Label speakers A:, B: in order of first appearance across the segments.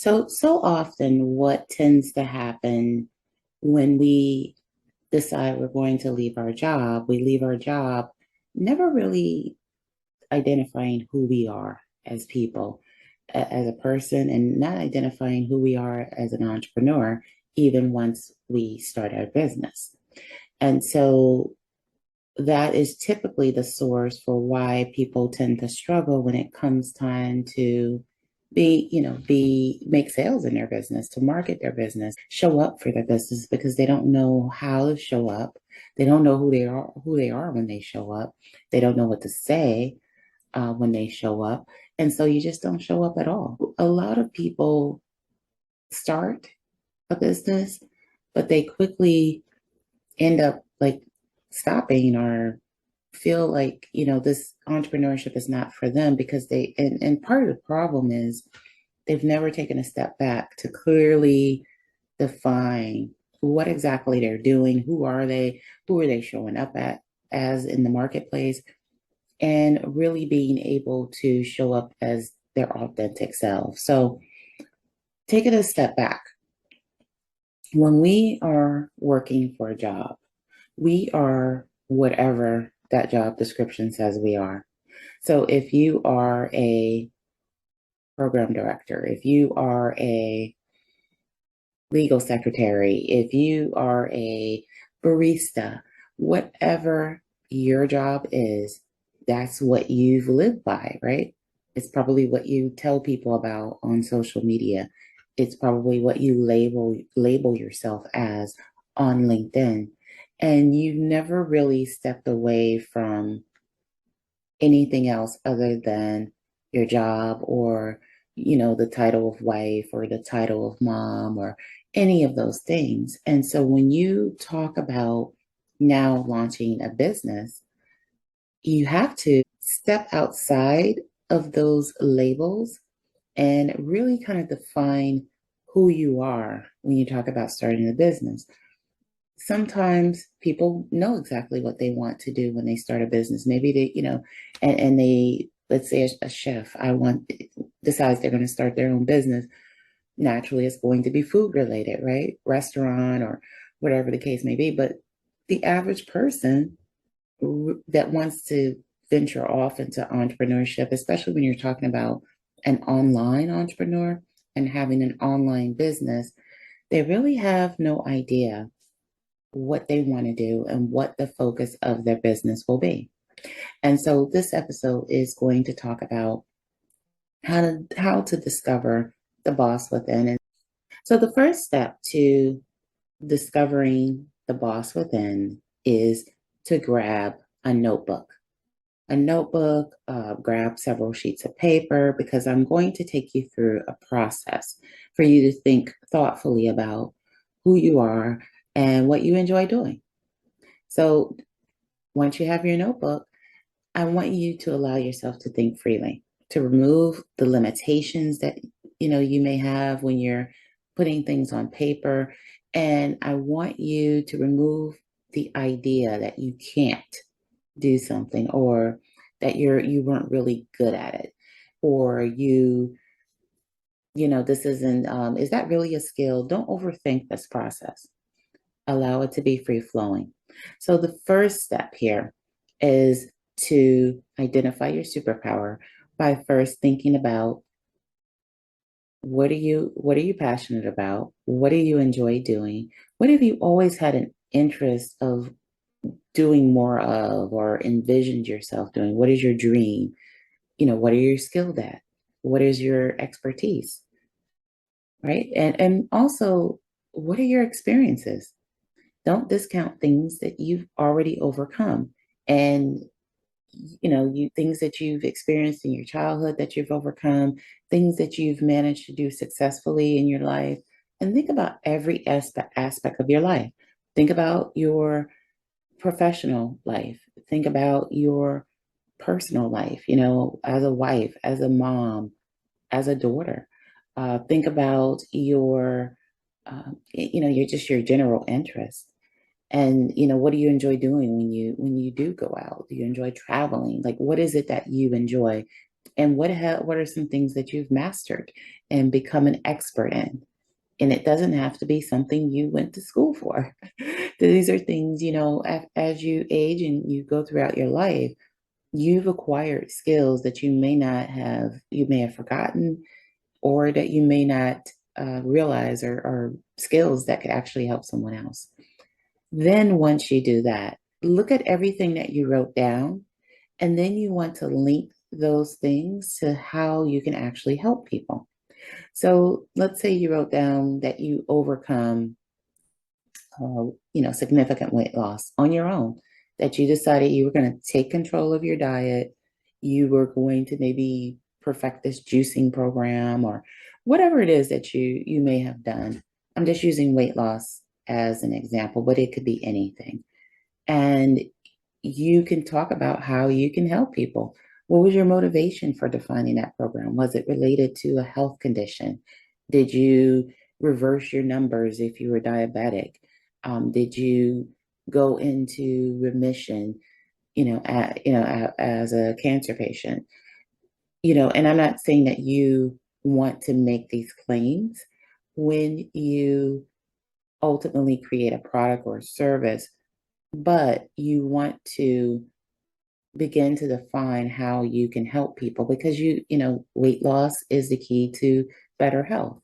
A: So often what tends to happen when we decide we're going to leave our job, we leave our job never really identifying who we are as people, as a person, and not identifying who we are as an entrepreneur, even once we start our business. And so that is typically the source for why people tend to struggle when it comes time to make sales in their business, to market their business, show up for their business because they don't know how to show up. They don't know who they are when they show up. They don't know what to say when they show up. And so you just don't show up at all. A lot of people start a business, but they quickly end up like stopping or feel like, this entrepreneurship is not for them because and part of the problem is they've never taken a step back to clearly define what exactly they're doing, who are they showing up at as in the marketplace, and really being able to show up as their authentic self. So taking a step back, when we are working for a job, we are whatever that job description says we are. So if you are a program director, if you are a legal secretary, if you are a barista, whatever your job is, that's what you've lived by, right? It's probably what you tell people about on social media. It's probably what you label yourself as on LinkedIn. And you've never really stepped away from anything else other than your job or the title of wife or the title of mom or any of those things. And so when you talk about now launching a business, you have to step outside of those labels and really kind of define who you are when you talk about starting a business. Sometimes people know exactly what they want to do when they start a business. Maybe and they, let's say a chef, decides they're going to start their own business. Naturally, it's going to be food related, right? Restaurant or whatever the case may be. But the average person that wants to venture off into entrepreneurship, especially when you're talking about an online entrepreneur and having an online business, they really have no idea what they want to do and what the focus of their business will be. And so this episode is going to talk about how to discover the boss within. And so the first step to discovering the boss within is to grab a notebook. Grab several sheets of paper because I'm going to take you through a process for you to think thoughtfully about who you are and what you enjoy doing. So once you have your notebook, I want you to allow yourself to think freely, to remove the limitations that you may have when you're putting things on paper. And I want you to remove the idea that you can't do something or that you weren't really good at it or this isn't is that really a skill? Don't overthink this process. Allow it to be free flowing. So the first step here is to identify your superpower by first thinking about what are you passionate about? What do you enjoy doing? What have you always had an interest of doing more of or envisioned yourself doing? What is your dream? What are you skilled at? What is your expertise? Right? And also, what are your experiences? Don't discount things that you've already overcome and you things that you've experienced in your childhood that you've overcome, things that you've managed to do successfully in your life, and think about every aspect of your life. Think about your professional life. Think about your personal life, as a wife, as a mom, as a daughter. Think about your general interest. And what do you enjoy doing when you do go out? Do you enjoy traveling? Like, what is it that you enjoy? And what are some things that you've mastered and become an expert in? And it doesn't have to be something you went to school for. These are things, as you age and you go throughout your life, you've acquired skills that you may have forgotten, or that you may not realize are skills that could actually help someone else. Then, once you do that, look at everything that you wrote down, and then you want to link those things to how you can actually help people. So, let's say you wrote down that you overcome significant weight loss on your own, that you decided you were going to take control of your diet, you were going to maybe perfect this juicing program or whatever it is that you may have done. I'm just using weight loss as an example, but it could be anything. And you can talk about how you can help people. What was your motivation for defining that program? Was it related to a health condition? Did you reverse your numbers if you were diabetic? Did you go into remission, as a cancer patient? And I'm not saying that you want to make these claims when you ultimately create a product or a service, but you want to begin to define how you can help people, because weight loss is the key to better health.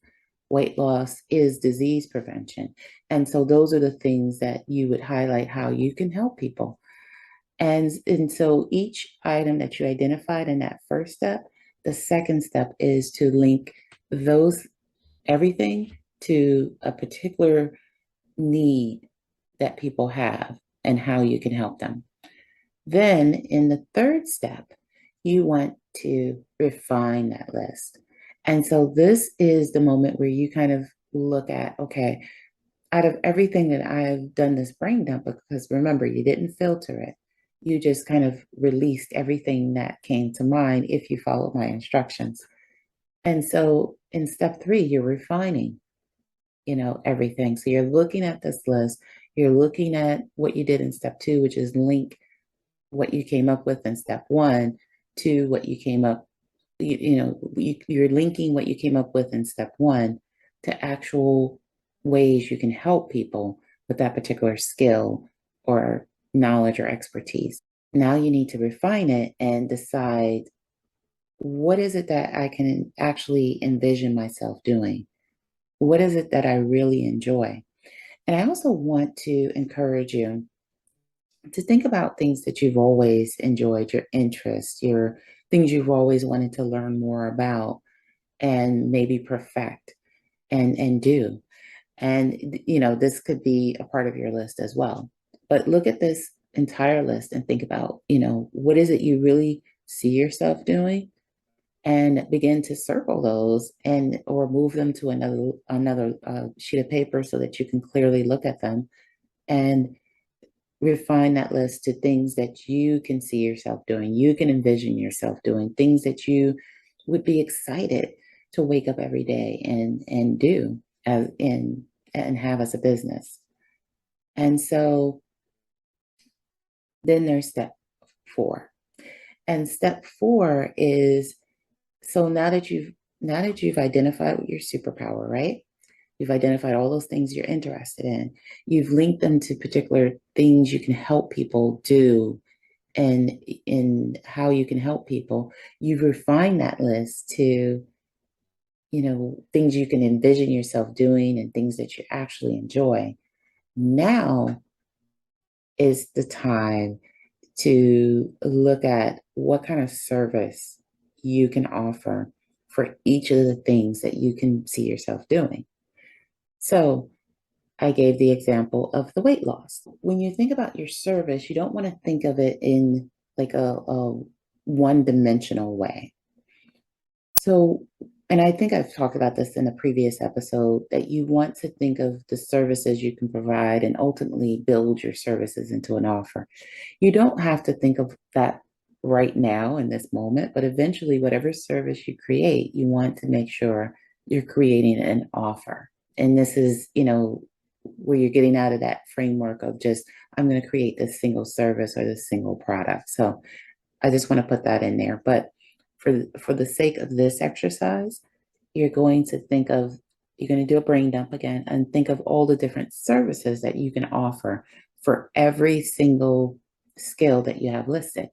A: Weight loss is disease prevention. And so those are the things that you would highlight how you can help people. And so each item that you identified in that first step, the second step is to link those everything to a particular need that people have and how you can help them. Then in the third step, you want to refine that list. And so this is the moment where you kind of look at, okay, out of everything that I've done this brain dump, because remember, you didn't filter it. You just kind of released everything that came to mind if you followed my instructions. And so in step three, you're refining, everything. So you're looking at this list, you're looking at what you did in step two, which is link what you came up with in step one to what you came up, you're linking what you came up with in step one to actual ways you can help people with that particular skill or knowledge or expertise. Now you need to refine it and decide, what is it that I can actually envision myself doing? What is it that I really enjoy? And I also want to encourage you to think about things that you've always enjoyed, your interests, your things you've always wanted to learn more about and maybe perfect and do. And this could be a part of your list as well. But look at this entire list and think about, what is it you really see yourself doing, and begin to circle those and or move them to another sheet of paper so that you can clearly look at them and refine that list to things that you can see yourself doing, you can envision yourself doing, things that you would be excited to wake up every day and do as in and have as a business. And so then there's step four. And step four is, so now that you've identified what your superpower, right? You've identified all those things you're interested in. You've linked them to particular things you can help people do and in how you can help people. You've refined that list to, things you can envision yourself doing and things that you actually enjoy. Now is the time to look at what kind of service you can offer for each of the things that you can see yourself doing. So I gave the example of the weight loss. When you think about your service, you don't want to think of it in like a one-dimensional way. So, and I think I've talked about this in a previous episode, that you want to think of the services you can provide and ultimately build your services into an offer. You don't have to think of that right now in this moment, but eventually, whatever service you create, you want to make sure you're creating an offer. And this is, where you're getting out of that framework of just, I'm going to create this single service or this single product. So I just want to put that in there. But for the sake of this exercise, you're going to you're going to do a brain dump again and think of all the different services that you can offer for every single skill that you have listed.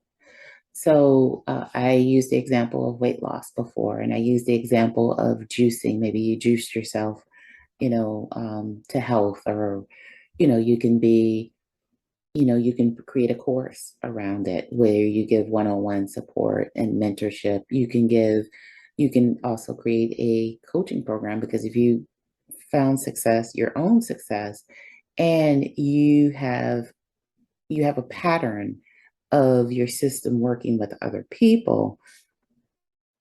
A: So I used the example of weight loss before, and I used the example of juicing. Maybe you juiced yourself, to health, or, you can be, you can create a course around it where you give one-on-one support and mentorship. You can also create a coaching program, because if you found success, your own success, and you have a pattern of your system working with other people,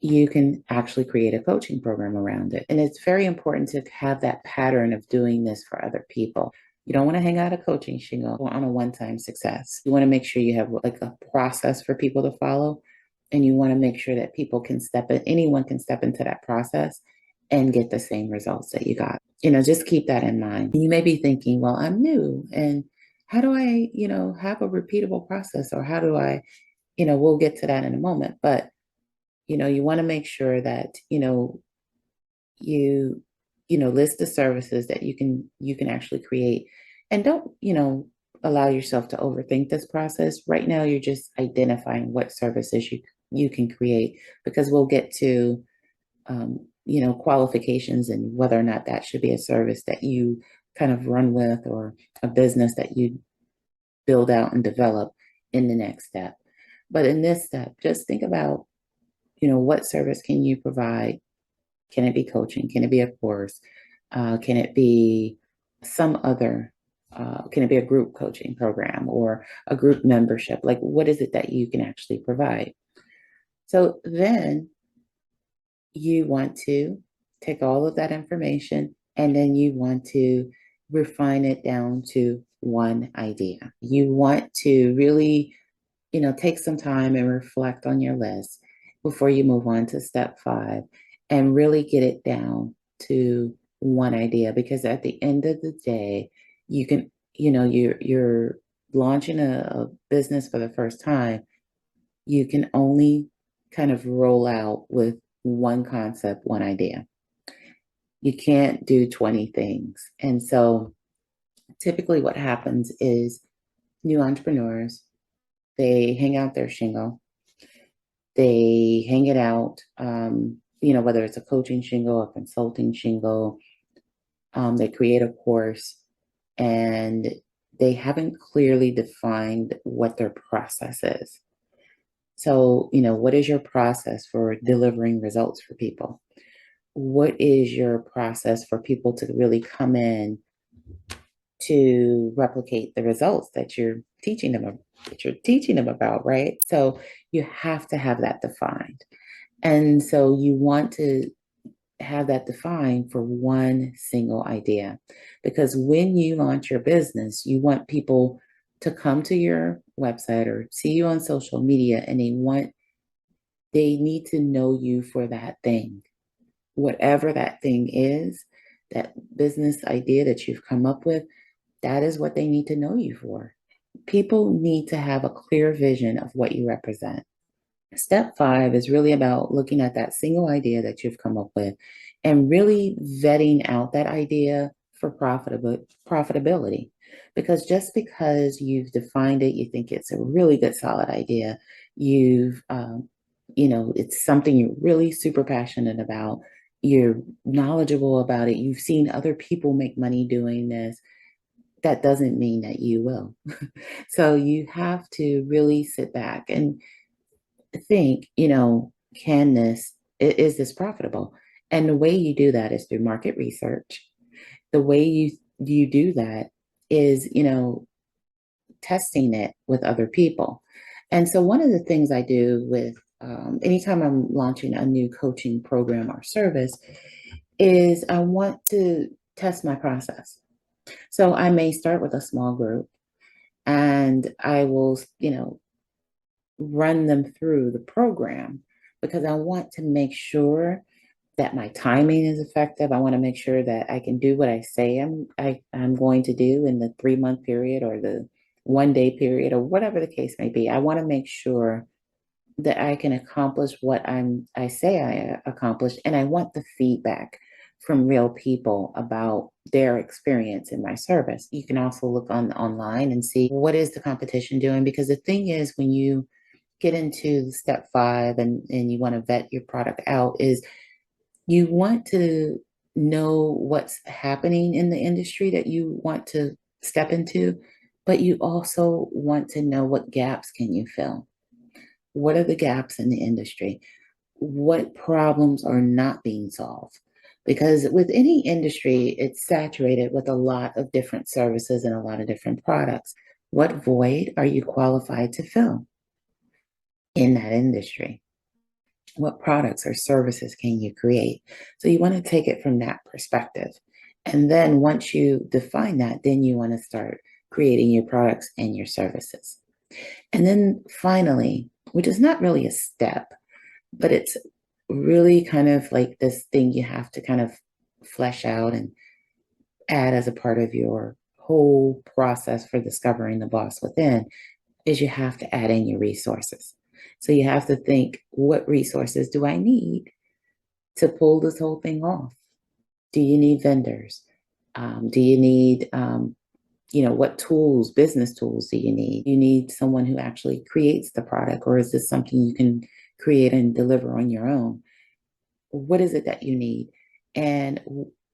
A: you can actually create a coaching program around it. And it's very important to have that pattern of doing this for other people. You don't want to hang out a coaching shingle on a one-time success. You want to make sure you have like a process for people to follow. And you want to make sure that anyone can step into that process and get the same results that you got. Just keep that in mind. You may be thinking, well, I'm new, and how do I, have a repeatable process, or how do I, we'll get to that in a moment. But, you want to make sure that, you, list the services that you can actually create, and don't, allow yourself to overthink this process. Right now, you're just identifying what services you can create, because we'll get to, qualifications and whether or not that should be a service that you kind of run with, or a business that you build out and develop in the next step. But in this step, just think about, what service can you provide? Can it be coaching? Can it be a course? Can it be some other? Can it be a group coaching program or a group membership? Like, what is it that you can actually provide? So then you want to take all of that information, and then you want to refine it down to one idea. You want to really, take some time and reflect on your list before you move on to step 5, and really get it down to one idea. Because at the end of the day, you can, you're launching a business for the first time. You can only kind of roll out with one concept, one idea. You can't do 20 things. And so typically what happens is new entrepreneurs, they hang out their shingle, they hang it out, whether it's a coaching shingle, a consulting shingle, they create a course, and they haven't clearly defined what their process is. So, what is your process for delivering results for people? What is your process for people to really come in to replicate the results that you're teaching them about, right? So you have to have that defined. And so you want to have that defined for one single idea. Because when you launch your business, you want people to come to your website or see you on social media, and they need to know you for that thing. Whatever that thing is, that business idea that you've come up with, that is what they need to know you for. People need to have a clear vision of what you represent. Step 5 is really about looking at that single idea that you've come up with and really vetting out that idea for profitability. Because just because you've defined it, you think it's a really good, solid idea, it's something you're really super passionate about, you're knowledgeable about it, you've seen other people make money doing this, that doesn't mean that you will. So you have to really sit back and think, is this profitable? And the way you do that is through market research. The way you do that is, testing it with other people. And so one of the things I do with anytime I'm launching a new coaching program or service is I want to test my process. So I may start with a small group, and I will, run them through the program, because I want to make sure that my timing is effective. I want to make sure that I can do what I say I'm going to do in the 3-month period or the 1-day period or whatever the case may be. I want to make sure that I can accomplish what I say I accomplished, and I want the feedback from real people about their experience in my service. You can also look online and see what is the competition doing, because the thing is, when you get into step 5 and you want to vet your product out, is you want to know what's happening in the industry that you want to step into, but you also want to know what gaps can you fill. What are the gaps in the industry? What problems are not being solved? Because with any industry, it's saturated with a lot of different services and a lot of different products. What void are you qualified to fill in that industry? What products or services can you create? So you want to take it from that perspective. And then once you define that, then you want to start creating your products and your services. And then finally, which is not really a step, but it's really kind of like this thing you have to kind of flesh out and add as a part of your whole process for discovering the boss within, is you have to add in your resources. So you have to think, what resources do I need to pull this whole thing off? Do you need vendors? Do you need, what tools, business tools do you need? You need someone who actually creates the product, or is this something you can create and deliver on your own? What is it that you need? And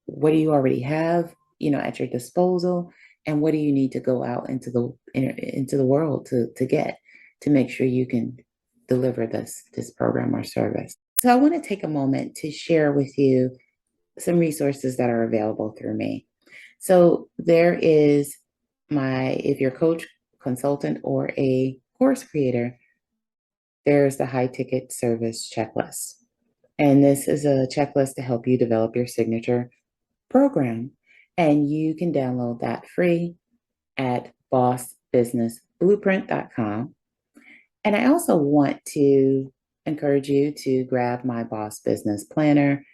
A: what do you already have, at your disposal? And what do you need to go out into the world to get, to make sure you can deliver this program or service? So I want to take a moment to share with you some resources that are available through me. So there is if you're a coach, consultant, or a course creator, there's the high ticket service checklist. And this is a checklist to help you develop your signature program. And you can download that free at bossbusinessblueprint.com. And I also want to encourage you to grab my Boss Business Planner.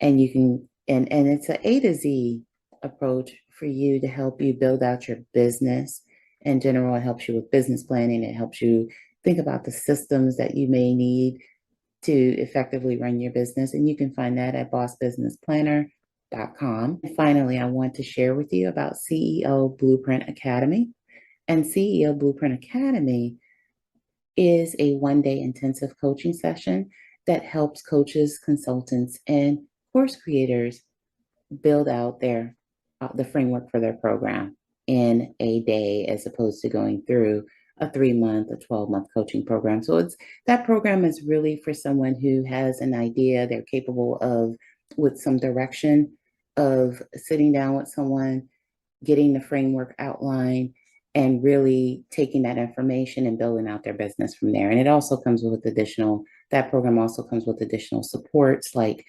A: And you can, and it's an A to Z approach for you to help you build out your business. In general, it helps you with business planning. It helps you think about the systems that you may need to effectively run your business. And you can find that at bossbusinessplanner.com. And finally, I want to share with you about CEO Blueprint Academy. And CEO Blueprint Academy is a 1-day intensive coaching session that helps coaches, consultants, and course creators build out the framework for their program in a day, as opposed to going through a 3-month, a 12-month coaching program. So that program is really for someone who has an idea, they're capable of, with some direction, of sitting down with someone, getting the framework outlined, and really taking that information and building out their business from there. And that program also comes with additional supports like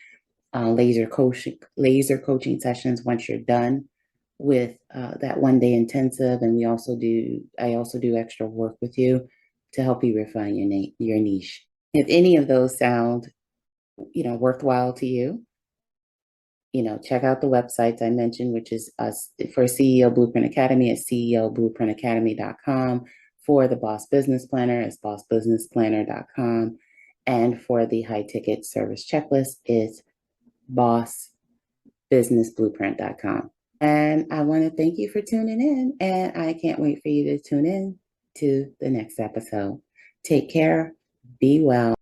A: laser coaching sessions once you're done with that 1-day intensive. And I also do extra work with you to help you refine your niche. If any of those sound, worthwhile to you, check out the websites I mentioned, which is for CEO Blueprint Academy at ceoblueprintacademy.com. For the Boss Business Planner, it's bossbusinessplanner.com. And for the high ticket service checklist, it's bossbusinessblueprint.com. And I want to thank you for tuning in, and I can't wait for you to tune in to the next episode. Take care. Be well.